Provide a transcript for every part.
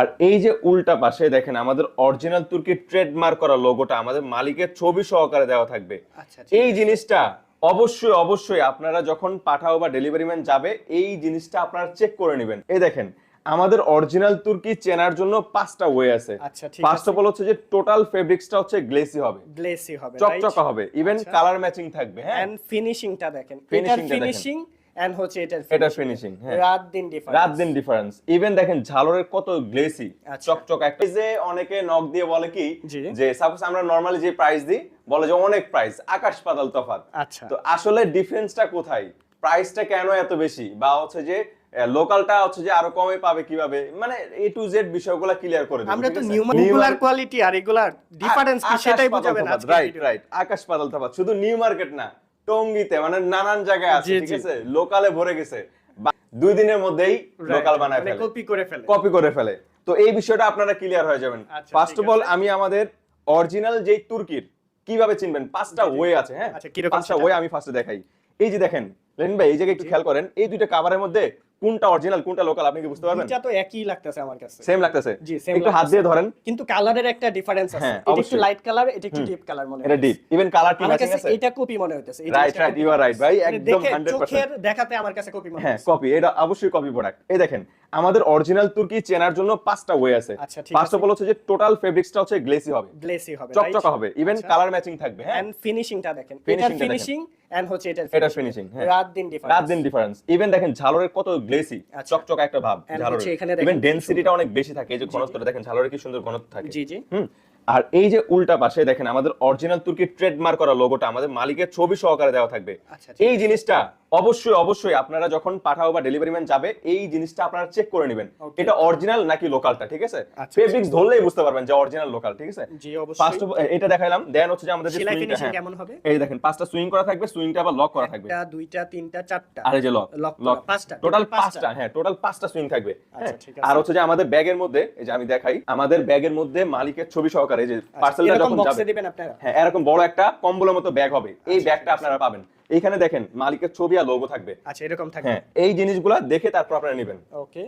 আর এই যে উল্টা পাশে দেখেন আমাদের অরিজিনাল তুর্কি ট্রেডমার্ক করা লোগোটা আমাদের মালিকের ছবি সহকারে দেওয়া থাকবে। আচ্ছা, এই জিনিসটা অবশ্যই অবশ্যই আপনারা যখন পাঠাও বা ডেলিভারি ম্যান যাবে এই জিনিসটা আপনারা চেক করে নেবেন। এই দেখেন আমাদের অরিজিনাল তুর্কি চেনার জন্য 5টা ওয়ে আছে। আচ্ছা, ঠিক ফার্স্ট আছে। অফ অল হচ্ছে যে টোটাল ফেব্রিক্সটা হচ্ছে গ্লেসি হবে, গ্লেসি হবে, চকচকা হবে, ইভেন কালার ম্যাচিং থাকবে। হ্যাঁ, এন্ড ফিনিশিংটা দেখেন, এটার ফিনিশিংটা দেখেন। ফিনিশিং এন্ড হচ্ছে এটার এটা ফিনিশিং। হ্যাঁ, রাত দিন ডিফারেন্স, রাত দিন ডিফারেন্স। ইভেন দেখেন ঝালরের কত গ্লেসি চকচকা একটা। যে অনেকে নক দিয়ে বলে কি যে সাপোজ আমরা নরমালি যে প্রাইস দিই বলে যে অনেক প্রাইস, আকাশ পাতাল তফাৎ। আচ্ছা, তো আসলে ডিফারেন্সটা কোথায়, প্রাইসটা কেন এত বেশি, বা হচ্ছে যে লোকালটা হচ্ছে যে আরো কমে পাবে কিভাবে, মানে এ টু জেড বিষয়গুলো ক্লিয়ার করে দেব। আমরা তো নিউমার্কেট কোয়ালিটি আর এগুলার ডিফারেন্স কি সেটাই বুঝাবেন আজকে। রাইট, আকাশ পাতাল তফাৎ। শুধু নিউ মার্কেট না, টঙ্গিতে মানে নানান জায়গায় আছে, ঠিক আছে, লোকালে ভরে গেছে, 2 দিনের মধ্যেই লোকাল বানায় ফেলে, কপি করে ফেলে। তো এই বিষয়টা আপনারা ক্লিয়ার হয়ে যাবেন। ফার্স্ট অফ অল আমি আমাদের অরিজিনাল যেই তুর্কির কিভাবে চিনবেন 5টা ওয়ে আছে। হ্যাঁ, 5টা ওয়ে আমি ফার্স্টে দেখাই। এই যে দেখেন লেন ভাই, এই জায়গায় একটু খেয়াল করেন, এই দুইটা কভারের মধ্যে কোনটা অরিজিনাল কোনটা লোকাল আপনি কি বুঝতে পারবেন? এটা তো একই লাগতেছে আমার কাছে, সেম লাগতেছে। জি, সেম। একটু হাত দিয়ে ধরেন, কিন্তু কালারের একটা ডিফারেন্স আছে। এটা একটু লাইট কালার, এটা একটু ডিপ কালার মনে হয়। এটা ডিপ, ইভেন কালার কি ম্যাচিং আছে। এটা কপি মনে হইতেছে। রাইট, ইউ আর রাইট ভাই, একদম 100%। চোখের দেখাতে আমার কাছে কপি মনে হ্যাঁ, কপি, এটা অবশ্যই কপি প্রোডাক্ট। এই দেখেন আমাদের অরিজিনাল তুর্কি চেনার জন্য 5টা ওয়ে আছে। ফার্স্ট অফ অল হচ্ছে যে টোটাল ফেব্রিক্সটা হচ্ছে গ্লেসি হবে, চকচকা হবে, ইভেন কালার ম্যাচিং থাকবে। হ্যাঁ, এন্ড ফিনিশিংটা দেখেন, এটার ফিনিশিং এন্ড হচ্ছে এটার ফিনিশিং। হ্যাঁ, রাত দিন ডিফারেন্স। ইভেন দেখেন ঝালরের কত গ্লেসি চকচকা একটা ভাব ঝালরের, ইভেন ডেনসিটিটা অনেক বেশি থাকে। এই যে ঘনত্বটা দেখেন ঝালরের কি সুন্দর ঘনত্ব থাকে। জি জি। আর এই যে উল্টা পাশে দেখেন আমাদের অরিজিনাল তুর্কি ট্রেডমার্ক করা লোগোটা আমাদের মালিকের ছবি সহকারে দেওয়া থাকবে। এই জিনিসটা অবশ্যই অবশ্যই আপনারা যখন পাঠাও বা ডেলিভারি ম্যান যাবে এই জিনিসটা আপনারা চেক করে নেবেন, এটা অরিজিনাল নাকি লোকালটা। ঠিক আছে, ফেব্রিক্স ধরলেই বুঝতে পারবেন যে অরিজিনাল লোকাল। ঠিক আছে, জি অবশ্যই। ফার্স্ট এটা দেখাইলাম, দেন হচ্ছে যে আমাদের যে সেলাই সুইংটা, ফিনিশিং কেমন হবে এই দেখেন 5টা সুইং করা থাকবে, সুইংটা আবার লক করা থাকবে, 1 2 3 4টা, আর এই যে লক 5টা, টোটাল 5টা। হ্যাঁ, টোটাল 5টা সুইং থাকবে। আর হচ্ছে যে আমাদের ব্যাগের মধ্যে, এই যে আমি দেখাই, আমাদের ব্যাগের মধ্যে মালিকের ছবি সহকারে এই যে পার্সেলটা যখন যাবে দিবেন আপনারা, হ্যাঁ, এরকম বড় একটা কম্বলের মতো ব্যাগ হবে। এই ব্যাগটা আপনারা পাবেন, এইখানে দেখেন মালিকের ছবি আর লোগো থাকবে। আচ্ছা, এরকম থাকবে। হ্যাঁ, এই জিনিসগুলো দেখে তারপর আপনারা নেবেন। ওকে,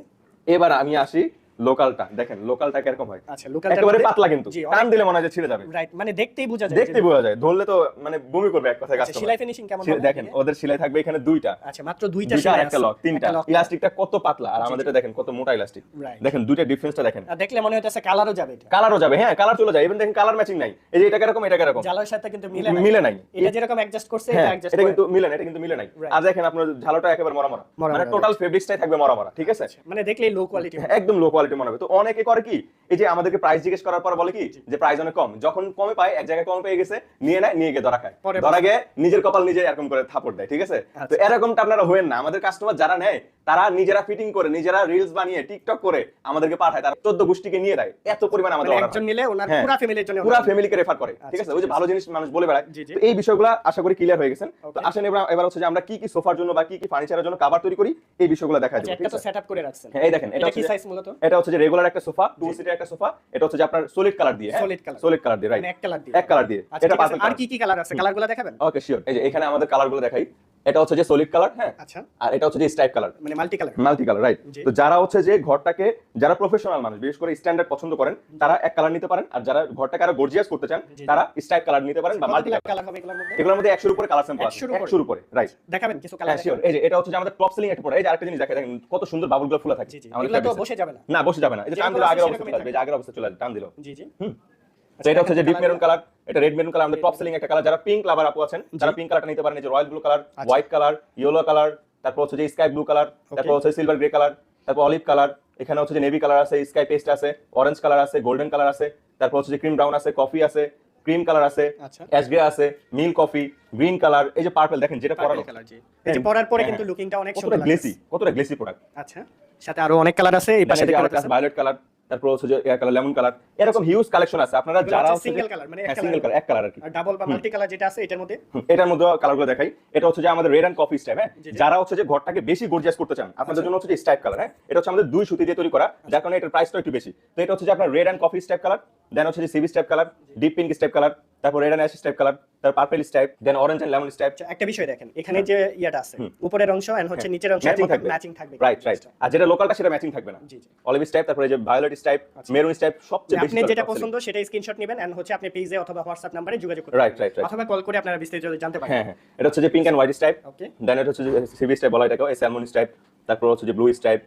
এবার আমি আসি লোকালটা। দেখেন লোকালটা কিরকম হয়। আচ্ছা, লোকালটা একেবারে পাতলা, কিন্তু টান দিলে মনে হয় যে ছিঁড়ে যাবে। রাইট, মানে দেখতেই বোঝা যায়, ধরলে তো মানে বমি করবে এক কথায়। আচ্ছা, সেলাই ফিনিশিং কেমন হবে দেখেন, ওদের সেলাই থাকবে এখানে 2টা। আচ্ছা, মাত্র 2টা সেলাই, একটা লক, 3টা। ইলাস্টিকটা কত পাতলা, আর আমাদেরটা দেখেন কত মোটা ইলাস্টিক। দেখেন দুইটা ডিফারেন্সটা দেখেন, আর দেখলে মনে হইতাছে কালারও যাবে। এটা কালারও যাবে। হ্যাঁ, কালার চলে যায়। ইভেন দেখেন কালার ম্যাচিং নাই, এই যে এটা কিরকম এটা কিরকম, ঝালরের সাথে কিন্তু মিলে নাই। এটা যেরকম অ্যাডজাস্ট করছে এটা অ্যাডজাস্ট এটা কিন্তু মিলে না, এটা কিন্তু মিলে নাই। আর দেখেন আপনার ঝালটা একেবারে মরা মরা, মানে টোটাল ফেব্রিক্সটাই থাকবে মরা মরা। ঠিক আছে, মানে দেখলেই লো কোয়ালিটি, একদম লো কোয়ালিটি মনে হবে। তো অনেকে করে কি, এই যে আমাদেরকে প্রাইস জিজ্ঞেস করার পর বলে কি যে প্রাইস অনেক কম, যখন কমে পায় এক জায়গায় কম পেয়ে গেছে নিয়ে নেয়, নিয়ে গিয়ে ধরা খায়, ধরা গিয়ে নিজের কপাল নিজে এরকম করে থাপড় দেয়। ঠিক আছে, তো এরকমটা আপনারা হবেন না। আমাদের কাস্টমার যারা নেয় তারা নিজেরা ফিটিং করে, নিজেরা রিলস বানিয়ে টিকটক করে আমাদেরকে পাঠায়, তারা 14 গোষ্ঠীকে নিয়ে দেয়। এত পরিমাণ আমাদের একজন নিলে ওনার পুরো ফ্যামিলির জন্য, পুরো ফ্যামিলিকে রেফার করে। ঠিক আছে, ওই যে ভালো জিনিস মানুষ বলে বেড়ায়। তো এই বিষয়গুলো আশা করি ক্লিয়ার হয়ে গেছেন। তো আসেন এবার হচ্ছে যে আমরা কি কি সোফার জন্য বা কি কি ফার্নিচারের জন্য কভার তৈরি করি এই বিষয়গুলো দেখা যাবে। এটা তো সেটআপ করে রাখছেন। হ্যাঁ, এই দেখেন এটা কি সাইজ মূলত, এটা হচ্ছে যে রেগুলার একটা সোফা, 2 সিটের একটা সোফা। এটা হচ্ছে যে আপনার সলিড কালার দিয়ে, সলিড কালার দিয়ে, রাইট, এক কালার দিয়ে। এটা আর কি কি কালার আছে, কালারগুলো দেখাবেন? ওকে, শিওর। এই যে এখানে আমাদের কালারগুলো দেখাই। এটা হচ্ছে যে সলিড কালার। হ্যাঁ, আচ্ছা, আর এটা হচ্ছে যে স্ট্রাইপ কালার, মানে মাল্টি কালার, রাইট। তো যারা হচ্ছে যে ঘরটাকে, যারা প্রফেশনাল মানুষ বিশেষ করে স্ট্যান্ডার্ড পছন্দ করেন তারা এক কালার নিতে পারেন, আর যারা ঘরটাকে আরো গর্জিয়াস করতে চান তারা স্ট্রাইপ কালার নিতে পারেন বা মাল্টি কালার হবে। এগুলোর মধ্যে 100 এর উপরে কালার স্যাম্পল আছে, 100 এর উপরে, রাইট। দেখাবেন কিছু কালার? শিওর। এই যে এটা হচ্ছে যে আমাদের টপ সেলিং একটা প্রোডাক্ট। এই যে আরেকটা জিনিস দেখেন কত সুন্দর বাবলগুলো ফুলে থাকে। এগুলো তো বসে যাবে না, না বসে যাবে না। এই যে টান দিলে আগের অবস্থা চলে আসবে, এই যে আগের অবস্থা চলে আসবে টান দিলো। জি জি। এটা হচ্ছে যে ডিপ মেরুন কালার, এটা রেড মেরুন কালার, আমাদের টপ সেলিং একটা কালার। যারা পিঙ্ক লাভার আপু আছেন তারা পিঙ্ক কালারটা নিতে পারেন। এই যে royal blue colour, white colour, yellow colour, তারপর হচ্ছে যে স্কাই ব্লু কালার, তারপর হচ্ছে সিলভার গ্রে কালার, তারপর অলিভ কালার, এখানে হচ্ছে যে নেভি কালার আছে, স্কাই পেস্ট আছে, অরেঞ্জ কালার আছে, গোল্ডেন কালার আছে, তারপর হচ্ছে যে ক্রিম ব্রাউন আছে, কফি আছে, ক্রিম কালার আছে, অ্যাশ গ্রে আছে, মিল কফি, গ্রিন কালার, এই যে পার্পল দেখেন যেটা পরানো কালার। জি, এই যে পরার পরে কিন্তু লুকিংটা অনেক সুন্দর লাগে, কতটা গ্লেসি প্রোডাক্ট। আচ্ছা, সাথে আরো অনেক কালার আছে। এই পাশে দেখতে পাচ্ছেন ভায়োলেট কালার, তারপর হচ্ছে যে এয়ার কালার, লেমন কালার, এরকম হিউজ কালেকশন আছে। আপনারা যারা সিঙ্গেল কালার, মানে এক কালার আর কি, ডাবল বা মাল্টি কালার যেটা আছে এটার মধ্যে, এটার মধ্যে কালারগুলো দেখাই। এটা হচ্ছে যে আমাদের রেড এন্ড কফি স্টাইপ। হ্যাঁ, যারা হচ্ছে যে ঘরটাকে বেশি গর্জিয়াস করতে চান আপনাদের জন্য হচ্ছে যে স্টাইপ কালার। হ্যাঁ, এটা হচ্ছে আমাদের 2 সুতি দিয়ে তৈরি করা, যার কারণে এটার প্রাইসটা একটু বেশি। তো এটা হচ্ছে যে আপনার red and coffee stripe colour, then হচ্ছে যে CV stripe colour, deep pink stripe colour, তারপর red and ash stripe colour, তারপর purple stripe, then orange and lemon stripe. একটা বিষয় দেখেন, এখানে যে ইয়াটা আছে উপরের অংশ এন্ড হচ্ছে নিচের অংশ ম্যাচিং থাকবে। রাইট। আর যেটা লোকালটা সেটা ম্যাচিং থাকবে না। জি জি। অলিভ স্ট্রাইপ, তারপরে যে ভায়োলেট স্ট্রাইপ, মেরুন স্ট্রাইপ সবচেয়ে বেশি। আপনি যেটা পছন্দ সেটা স্ক্রিনশট নেবেন এন্ড হচ্ছে আপনি পেজে অথবা হোয়াটসঅ্যাপ নম্বরে যোগাযোগ করবেন। রাইট। অথবা কল করে আপনারা বিস্তারিত জানতে পারবেন। হ্যাঁ, এটা হচ্ছে যে পিঙ্ক এন্ড হোয়াইট স্ট্রাইপ। ওকে। দেন এটা হচ্ছে যে সিভি স্ট্রাইপ বলা এটাকে, স্যালমন স্ট্রাইপ, তারপর হচ্ছে যে ব্লু স্ট্রাইপ,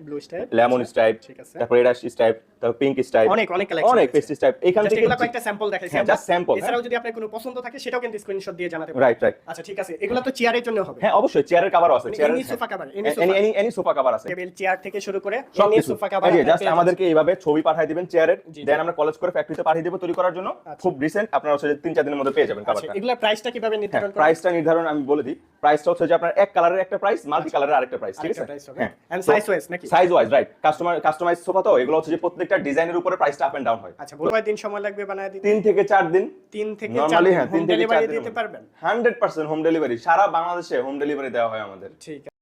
লেমন স্ট্রাইপ, ঠিক আছে। তারপর রেড স্ট্রাইপ, তারপর পিঙ্ক স্ট্রাইপ, অনেক কালেকশন, অনেক পেস্ট স্ট্রাইপ। এখান থেকে এগুলা কয়েকটা স্যাম্পল দেখাইছি। Just sample. এছাড়াও যদি আপনার কোনো পছন্দ থাকে সেটাও কিন্তু স্ক্রিনশট দিয়ে জানাতে পারেন। রাইট। আচ্ছা ঠিক আছে, এগুলা তো চেয়ারের জন্য হবে। হ্যাঁ অবশ্যই, চেয়ারের কভারও আছে। চেয়ারের sofa cover, any sofa cover আছে। টেবিল চেয়ার থেকে শুরু করে সব এনি সোফা কভার। এই জাস্ট আমাদেরকে এইভাবে ছবি পাঠিয়ে দিবেন চেয়ারের, দেন আমরা কলেজ করে ফ্যাক্টরিতে পাঠিয়ে দেব তৈরি করার জন্য। খুব রিসেন্ট, আপনারা হচ্ছে 3-4 দিনের মধ্যে পেয়ে যাবেন কভারটা। এগুলা প্রাইসটা কিভাবে নির্ধারণ করেন? প্রাইসটা নির্ধারণ আমি বলে দিই। প্রাইসটা হচ্ছে যে আপনার এক কালারের একটা প্রাইস, মাল্টি কালারের আরেকটা প্রাইস, ঠিক আছে? হ্যাঁ, এন্ড সাইজ ওয়াইজ নাকি? Size wise, right. Customise sofa তো এগুলো হচ্ছে যে প্রত্যেকটা ডিজাইনের উপরে প্রাইসটা আপ এন্ড ডাউন হয়। আচ্ছা, কয় দিন সময় লাগবে বানায় দিতে? 3 থেকে 4 দিন। 3 থেকে 4 নরমালি দিন হ্যাঁ, 3 হোম থেকে 4 ডেলিভারি দিন দিতে পারবেন? 100% হোম ডেলিভারি, সারা বাংলাদেশে হোম ডেলিভারি দেওয়া হয় আমাদের। ঠিক আছে।